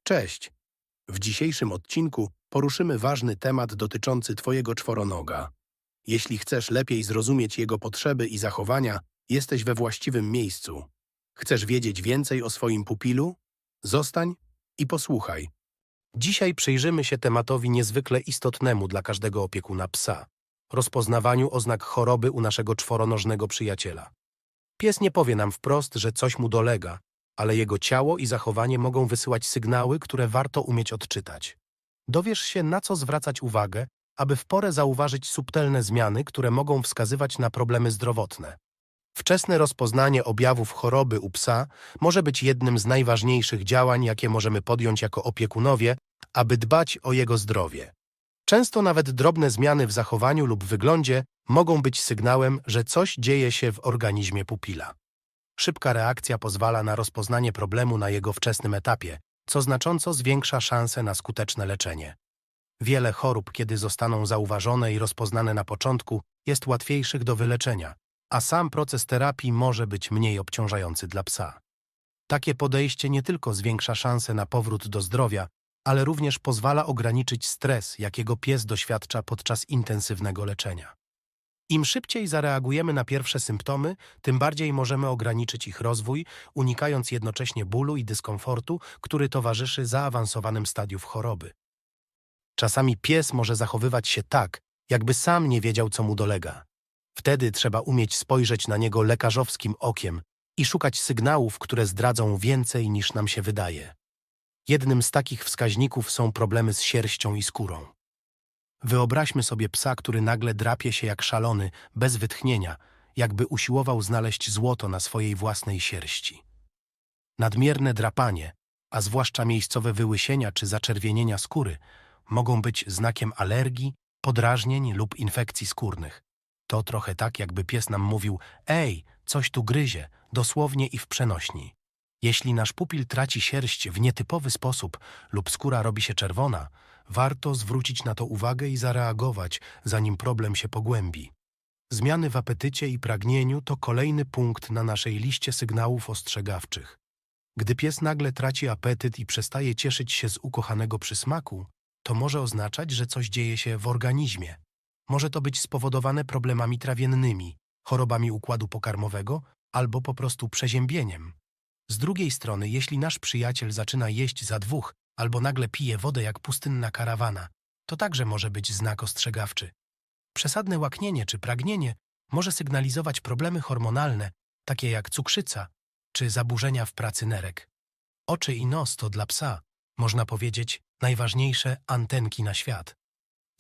Cześć! W dzisiejszym odcinku poruszymy ważny temat dotyczący Twojego czworonoga. Jeśli chcesz lepiej zrozumieć jego potrzeby i zachowania, jesteś we właściwym miejscu. Chcesz wiedzieć więcej o swoim pupilu? Zostań i posłuchaj. Dzisiaj przyjrzymy się tematowi niezwykle istotnemu dla każdego opiekuna psa – rozpoznawaniu oznak choroby u naszego czworonożnego przyjaciela. Pies nie powie nam wprost, że coś mu dolega, ale jego ciało i zachowanie mogą wysyłać sygnały, które warto umieć odczytać. Dowiesz się, na co zwracać uwagę, aby w porę zauważyć subtelne zmiany, które mogą wskazywać na problemy zdrowotne. Wczesne rozpoznanie objawów choroby u psa może być jednym z najważniejszych działań, jakie możemy podjąć jako opiekunowie, aby dbać o jego zdrowie. Często nawet drobne zmiany w zachowaniu lub wyglądzie mogą być sygnałem, że coś dzieje się w organizmie pupila. Szybka reakcja pozwala na rozpoznanie problemu na jego wczesnym etapie, co znacząco zwiększa szanse na skuteczne leczenie. Wiele chorób, kiedy zostaną zauważone i rozpoznane na początku, jest łatwiejszych do wyleczenia, a sam proces terapii może być mniej obciążający dla psa. Takie podejście nie tylko zwiększa szanse na powrót do zdrowia, ale również pozwala ograniczyć stres, jakiego pies doświadcza podczas intensywnego leczenia. Im szybciej zareagujemy na pierwsze symptomy, tym bardziej możemy ograniczyć ich rozwój, unikając jednocześnie bólu i dyskomfortu, który towarzyszy zaawansowanym stadium choroby. Czasami pies może zachowywać się tak, jakby sam nie wiedział, co mu dolega. Wtedy trzeba umieć spojrzeć na niego lekarzowskim okiem i szukać sygnałów, które zdradzą więcej niż nam się wydaje. Jednym z takich wskaźników są problemy z sierścią i skórą. Wyobraźmy sobie psa, który nagle drapie się jak szalony, bez wytchnienia, jakby usiłował znaleźć złoto na swojej własnej sierści. Nadmierne drapanie, a zwłaszcza miejscowe wyłysienia czy zaczerwienienia skóry, mogą być znakiem alergii, podrażnień lub infekcji skórnych. To trochę tak, jakby pies nam mówił: „Ej, coś tu gryzie”, dosłownie i w przenośni. Jeśli nasz pupil traci sierść w nietypowy sposób lub skóra robi się czerwona, warto zwrócić na to uwagę i zareagować, zanim problem się pogłębi. Zmiany w apetycie i pragnieniu to kolejny punkt na naszej liście sygnałów ostrzegawczych. Gdy pies nagle traci apetyt i przestaje cieszyć się z ukochanego przysmaku, to może oznaczać, że coś dzieje się w organizmie. Może to być spowodowane problemami trawiennymi, chorobami układu pokarmowego albo po prostu przeziębieniem. Z drugiej strony, jeśli nasz przyjaciel zaczyna jeść za dwóch albo nagle pije wodę jak pustynna karawana, to także może być znak ostrzegawczy. Przesadne łaknienie czy pragnienie może sygnalizować problemy hormonalne, takie jak cukrzyca czy zaburzenia w pracy nerek. Oczy i nos to dla psa, można powiedzieć, najważniejsze antenki na świat.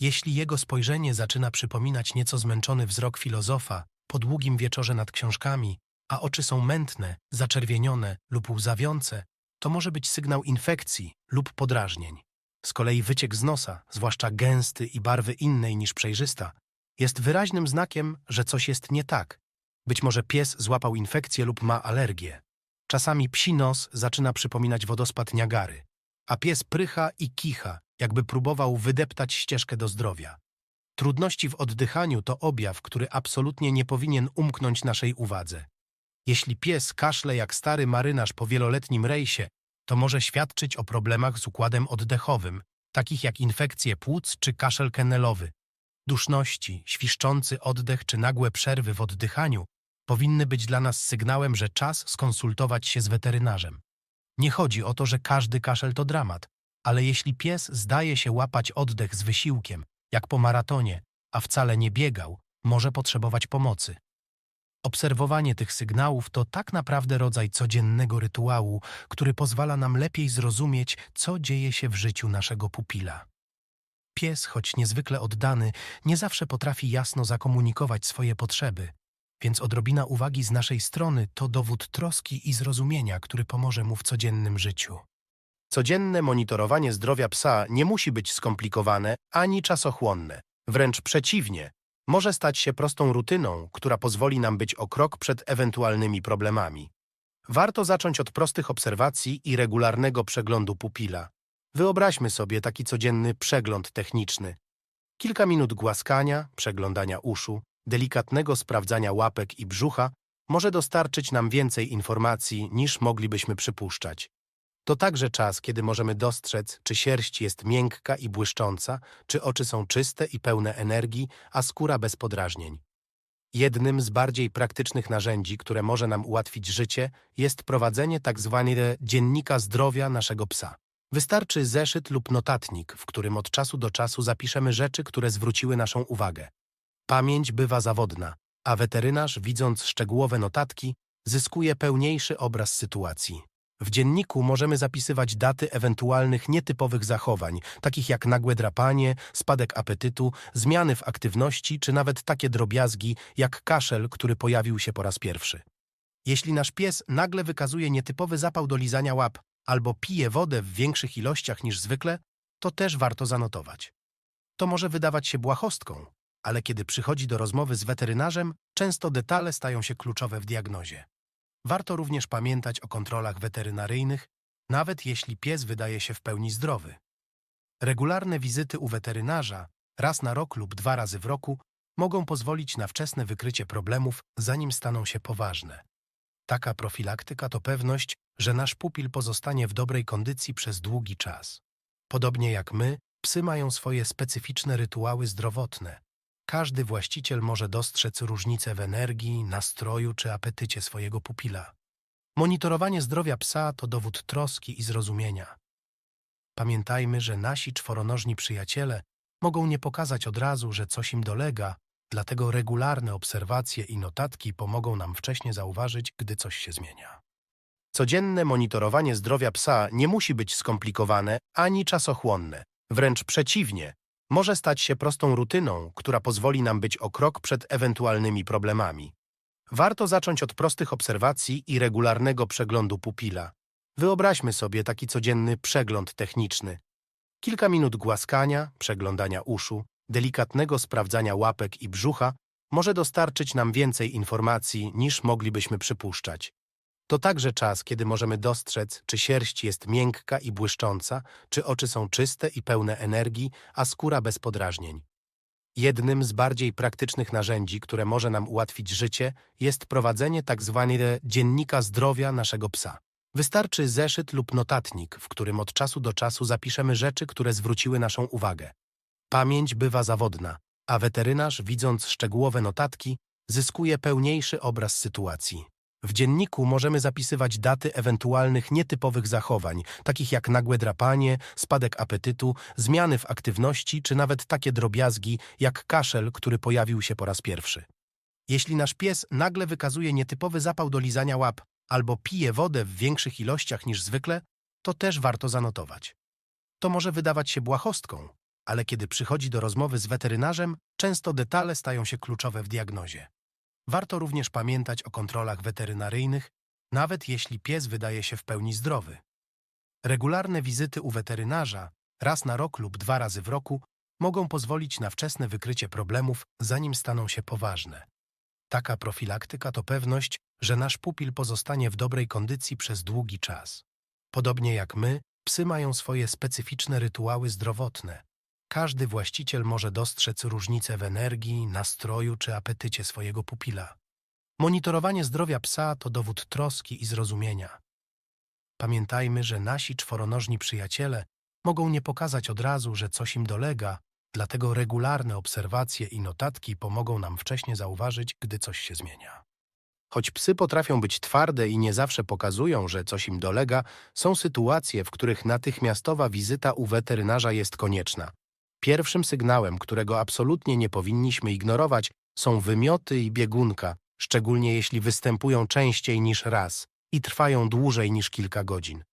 Jeśli jego spojrzenie zaczyna przypominać nieco zmęczony wzrok filozofa po długim wieczorze nad książkami, a oczy są mętne, zaczerwienione lub łzawiące, to może być sygnał infekcji lub podrażnień. Z kolei wyciek z nosa, zwłaszcza gęsty i barwy innej niż przejrzysta, jest wyraźnym znakiem, że coś jest nie tak. Być może pies złapał infekcję lub ma alergię. Czasami psi nos zaczyna przypominać wodospad Niagary, a pies prycha i kicha, jakby próbował wydeptać ścieżkę do zdrowia. Trudności w oddychaniu to objaw, który absolutnie nie powinien umknąć naszej uwadze. Jeśli pies kaszle jak stary marynarz po wieloletnim rejsie, to może świadczyć o problemach z układem oddechowym, takich jak infekcje płuc czy kaszel kennelowy. Duszności, świszczący oddech czy nagłe przerwy w oddychaniu powinny być dla nas sygnałem, że czas skonsultować się z weterynarzem. Nie chodzi o to, że każdy kaszel to dramat, ale jeśli pies zdaje się łapać oddech z wysiłkiem, jak po maratonie, a wcale nie biegał, może potrzebować pomocy. Obserwowanie tych sygnałów to tak naprawdę rodzaj codziennego rytuału, który pozwala nam lepiej zrozumieć, co dzieje się w życiu naszego pupila. Pies, choć niezwykle oddany, nie zawsze potrafi jasno zakomunikować swoje potrzeby, więc odrobina uwagi z naszej strony to dowód troski i zrozumienia, który pomoże mu w codziennym życiu. Codzienne monitorowanie zdrowia psa nie musi być skomplikowane ani czasochłonne. Wręcz przeciwnie, może stać się prostą rutyną, która pozwoli nam być o krok przed ewentualnymi problemami. Warto zacząć od prostych obserwacji i regularnego przeglądu pupila. Wyobraźmy sobie taki codzienny przegląd techniczny. Kilka minut głaskania, przeglądania uszu, delikatnego sprawdzania łapek i brzucha może dostarczyć nam więcej informacji, niż moglibyśmy przypuszczać. To także czas, kiedy możemy dostrzec, czy sierść jest miękka i błyszcząca, czy oczy są czyste i pełne energii, a skóra bez podrażnień. Jednym z bardziej praktycznych narzędzi, które może nam ułatwić życie, jest prowadzenie tzw. dziennika zdrowia naszego psa. Wystarczy zeszyt lub notatnik, w którym od czasu do czasu zapiszemy rzeczy, które zwróciły naszą uwagę. Pamięć bywa zawodna, a weterynarz, widząc szczegółowe notatki, zyskuje pełniejszy obraz sytuacji. W dzienniku możemy zapisywać daty ewentualnych nietypowych zachowań, takich jak nagłe drapanie, spadek apetytu, zmiany w aktywności, czy nawet takie drobiazgi jak kaszel, który pojawił się po raz pierwszy. Jeśli nasz pies nagle wykazuje nietypowy zapał do lizania łap albo pije wodę w większych ilościach niż zwykle, to też warto zanotować. To może wydawać się błahostką, ale kiedy przychodzi do rozmowy z weterynarzem, często detale stają się kluczowe w diagnozie. Warto również pamiętać o kontrolach weterynaryjnych, nawet jeśli pies wydaje się w pełni zdrowy. Regularne wizyty u weterynarza, raz na rok lub 2 razy w roku, mogą pozwolić na wczesne wykrycie problemów, zanim staną się poważne. Taka profilaktyka to pewność, że nasz pupil pozostanie w dobrej kondycji przez długi czas. Podobnie jak my, psy mają swoje specyficzne rytuały zdrowotne. Każdy właściciel może dostrzec różnice w energii, nastroju czy apetycie swojego pupila. Monitorowanie zdrowia psa to dowód troski i zrozumienia. Pamiętajmy, że nasi czworonożni przyjaciele mogą nie pokazać od razu, że coś im dolega, dlatego regularne obserwacje i notatki pomogą nam wcześnie zauważyć, gdy coś się zmienia. Codzienne monitorowanie zdrowia psa nie musi być skomplikowane ani czasochłonne. Wręcz przeciwnie, może stać się prostą rutyną, która pozwoli nam być o krok przed ewentualnymi problemami. Warto zacząć od prostych obserwacji i regularnego przeglądu pupila. Wyobraźmy sobie taki codzienny przegląd techniczny. Kilka minut głaskania, przeglądania uszu, delikatnego sprawdzania łapek i brzucha może dostarczyć nam więcej informacji, niż moglibyśmy przypuszczać. To także czas, kiedy możemy dostrzec, czy sierść jest miękka i błyszcząca, czy oczy są czyste i pełne energii, a skóra bez podrażnień. Jednym z bardziej praktycznych narzędzi, które może nam ułatwić życie, jest prowadzenie tzw. dziennika zdrowia naszego psa. Wystarczy zeszyt lub notatnik, w którym od czasu do czasu zapiszemy rzeczy, które zwróciły naszą uwagę. Pamięć bywa zawodna, a weterynarz, widząc szczegółowe notatki, zyskuje pełniejszy obraz sytuacji. W dzienniku możemy zapisywać daty ewentualnych nietypowych zachowań, takich jak nagłe drapanie, spadek apetytu, zmiany w aktywności, czy nawet takie drobiazgi jak kaszel, który pojawił się po raz pierwszy. Jeśli nasz pies nagle wykazuje nietypowy zapał do lizania łap albo pije wodę w większych ilościach niż zwykle, to też warto zanotować. To może wydawać się błahostką, ale kiedy przychodzi do rozmowy z weterynarzem, często detale stają się kluczowe w diagnozie. Warto również pamiętać o kontrolach weterynaryjnych, nawet jeśli pies wydaje się w pełni zdrowy. Regularne wizyty u weterynarza, raz na rok lub 2 razy w roku, mogą pozwolić na wczesne wykrycie problemów, zanim staną się poważne. Taka profilaktyka to pewność, że nasz pupil pozostanie w dobrej kondycji przez długi czas. Podobnie jak my, psy mają swoje specyficzne rytuały zdrowotne. Każdy właściciel może dostrzec różnice w energii, nastroju czy apetycie swojego pupila. Monitorowanie zdrowia psa to dowód troski i zrozumienia. Pamiętajmy, że nasi czworonożni przyjaciele mogą nie pokazać od razu, że coś im dolega, dlatego regularne obserwacje i notatki pomogą nam wcześnie zauważyć, gdy coś się zmienia. Choć psy potrafią być twarde i nie zawsze pokazują, że coś im dolega, są sytuacje, w których natychmiastowa wizyta u weterynarza jest konieczna. Pierwszym sygnałem, którego absolutnie nie powinniśmy ignorować, są wymioty i biegunka, szczególnie jeśli występują częściej niż raz i trwają dłużej niż kilka godzin.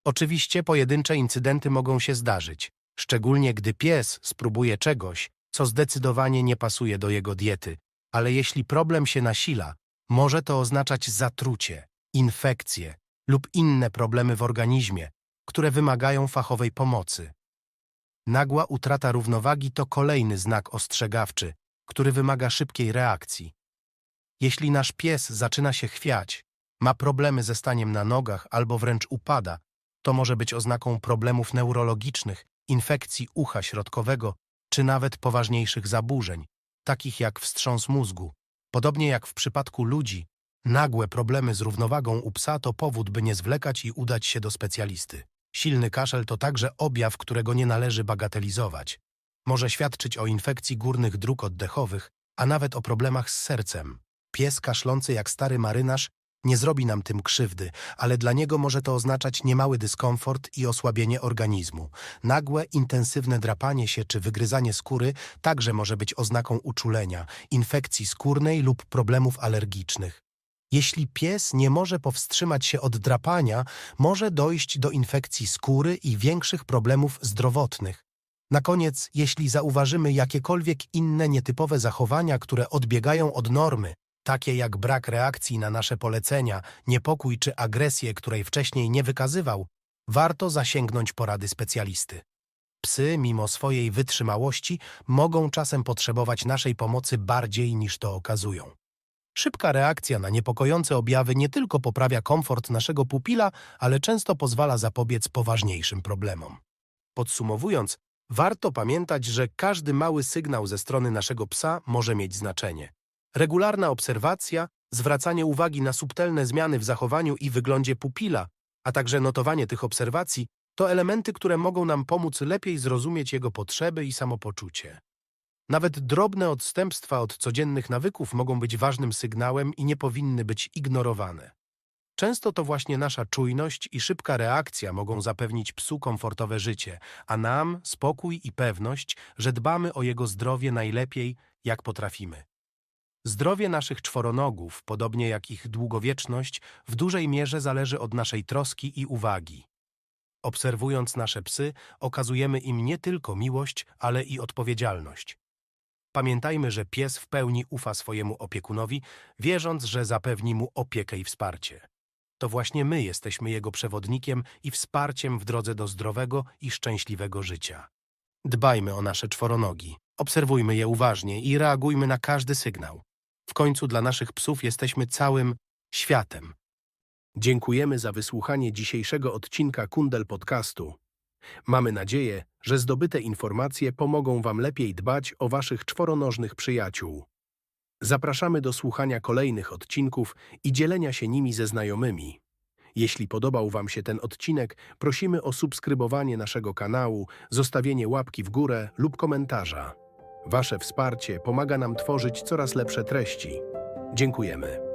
Oczywiście pojedyncze incydenty mogą się zdarzyć, szczególnie gdy pies spróbuje czegoś, co zdecydowanie nie pasuje do jego diety, ale jeśli problem się nasila, może to oznaczać zatrucie, infekcje lub inne problemy w organizmie, które wymagają fachowej pomocy. Nagła utrata równowagi to kolejny znak ostrzegawczy, który wymaga szybkiej reakcji. Jeśli nasz pies zaczyna się chwiać, ma problemy ze staniem na nogach albo wręcz upada, to może być oznaką problemów neurologicznych, infekcji ucha środkowego czy nawet poważniejszych zaburzeń, takich jak wstrząs mózgu. Podobnie jak w przypadku ludzi, Nagłe problemy z równowagą u psa to powód, by nie zwlekać i udać się do specjalisty. Silny kaszel to także objaw, którego nie należy bagatelizować. Może świadczyć o infekcji górnych dróg oddechowych, a nawet o problemach z sercem. Pies kaszlący jak stary marynarz nie zrobi nam tym krzywdy, ale dla niego może to oznaczać niemały dyskomfort i osłabienie organizmu. Nagłe, intensywne drapanie się czy wygryzanie skóry także może być oznaką uczulenia, infekcji skórnej lub problemów alergicznych. Jeśli pies nie może powstrzymać się od drapania, może dojść do infekcji skóry i większych problemów zdrowotnych. Na koniec, jeśli zauważymy jakiekolwiek inne nietypowe zachowania, które odbiegają od normy, takie jak brak reakcji na nasze polecenia, niepokój czy agresję, której wcześniej nie wykazywał, warto zasięgnąć porady specjalisty. Psy, mimo swojej wytrzymałości, mogą czasem potrzebować naszej pomocy bardziej niż to okazują. Szybka reakcja na niepokojące objawy nie tylko poprawia komfort naszego pupila, ale często pozwala zapobiec poważniejszym problemom. Podsumowując, warto pamiętać, że każdy mały sygnał ze strony naszego psa może mieć znaczenie. Regularna obserwacja, zwracanie uwagi na subtelne zmiany w zachowaniu i wyglądzie pupila, a także notowanie tych obserwacji to elementy, które mogą nam pomóc lepiej zrozumieć jego potrzeby i samopoczucie. Nawet drobne odstępstwa od codziennych nawyków mogą być ważnym sygnałem i nie powinny być ignorowane. Często to właśnie nasza czujność i szybka reakcja mogą zapewnić psu komfortowe życie, a nam spokój i pewność, że dbamy o jego zdrowie najlepiej, jak potrafimy. Zdrowie naszych czworonogów, podobnie jak ich długowieczność, w dużej mierze zależy od naszej troski i uwagi. Obserwując nasze psy, okazujemy im nie tylko miłość, ale i odpowiedzialność. Pamiętajmy, że pies w pełni ufa swojemu opiekunowi, wierząc, że zapewni mu opiekę i wsparcie. To właśnie my jesteśmy jego przewodnikiem i wsparciem w drodze do zdrowego i szczęśliwego życia. Dbajmy o nasze czworonogi, obserwujmy je uważnie i reagujmy na każdy sygnał. W końcu dla naszych psów jesteśmy całym światem. Dziękujemy za wysłuchanie dzisiejszego odcinka Kundel Podcastu. Mamy nadzieję, że zdobyte informacje pomogą Wam lepiej dbać o Waszych czworonożnych przyjaciół. Zapraszamy do słuchania kolejnych odcinków i dzielenia się nimi ze znajomymi. Jeśli podobał Wam się ten odcinek, prosimy o subskrybowanie naszego kanału, zostawienie łapki w górę lub komentarza. Wasze wsparcie pomaga nam tworzyć coraz lepsze treści. Dziękujemy.